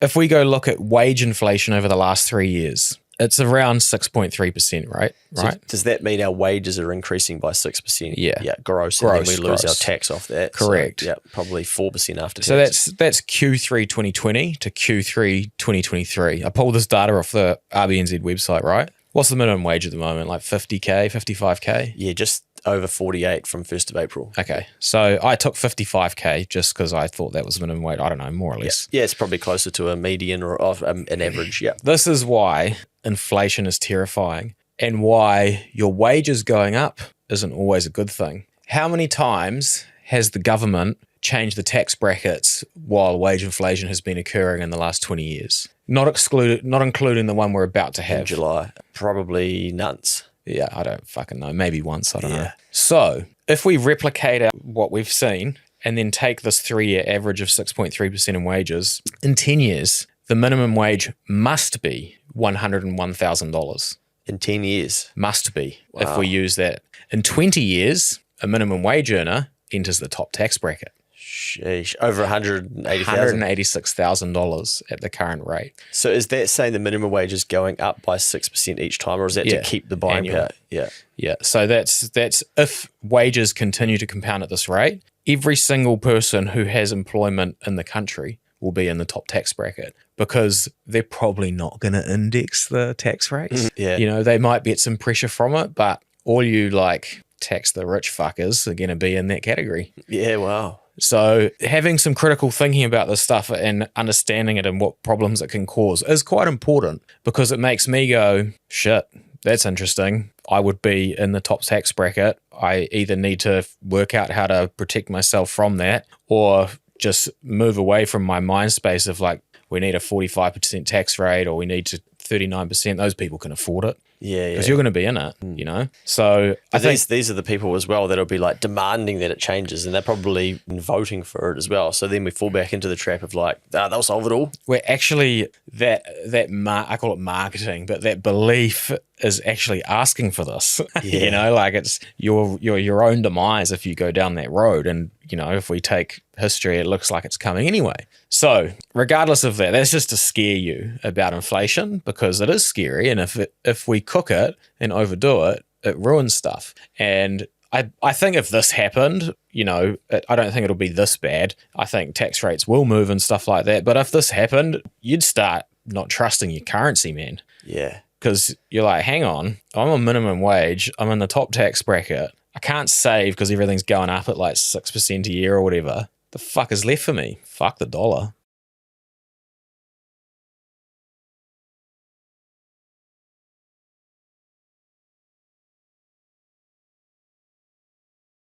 if we go look at wage inflation over the last 3 years, it's around 6.3%, right? So does that mean our wages are increasing by 6%? Yeah. Yeah, gross. And then we lose our tax off that. Correct. So, yeah, probably 4% after tax. So that's Q3 2020 to Q3 2023. I pulled this data off the RBNZ website, right? What's the minimum wage at the moment? Like 50K, 55K? Yeah, just over 48 from 1st of April. Okay. So I took 55K just because I thought that was the minimum wage. I don't know, more or less. Yeah, it's probably closer to a median or an average. Yeah. This is why inflation is terrifying and why your wages going up isn't always a good thing. How many times has the government changed the tax brackets while wage inflation has been occurring in the last 20 years? Not including the one we're about to have. In July. Probably none. Yeah, I don't fucking know. Maybe once, I don't know. So if we replicate what we've seen and then take this 3-year average of 6.3% in wages, in 10 years, the minimum wage must be $101,000. In 10 years? Must be, if we use that. In 20 years, a minimum wage earner enters the top tax bracket. Sheesh. Over $180,000? $186,000 at the current rate. So is that saying the minimum wage is going up by 6% each time, or is that to keep the buying power? Yeah. Yeah. So that's if wages continue to compound at this rate, every single person who has employment in the country will be in the top tax bracket because they're probably not going to index the tax rates. Yeah. You know, they might get some pressure from it, but all you like tax the rich fuckers are going to be in that category. Yeah, wow. So having some critical thinking about this stuff and understanding it and what problems it can cause is quite important because it makes me go, shit, that's interesting. I would be in the top tax bracket. I either need to work out how to protect myself from that or just move away from my mind space of like, we need a 45% tax rate or we need to 39%. Those people can afford it. Yeah, because you're going to be in it, you know? So I think these are the people as well that'll be like demanding that it changes and they're probably voting for it as well. So then we fall back into the trap of like, they'll solve it all. We're actually, I call it marketing, but that belief is actually asking for this. Yeah. You know, like it's your own demise if you go down that road. And, you know, if we take history, it looks like it's coming anyway. So regardless of that, that's just to scare you about inflation because it is scary. And if we cook it and overdo it, it ruins stuff. And I think if this happened, you know, I don't think it'll be this bad. I think tax rates will move and stuff like that. But if this happened, you'd start not trusting your currency, man. Yeah. Because you're like, hang on, I'm on minimum wage. I'm in the top tax bracket. I can't save because everything's going up at like 6% a year or whatever. The fuck is left for me? Fuck the dollar.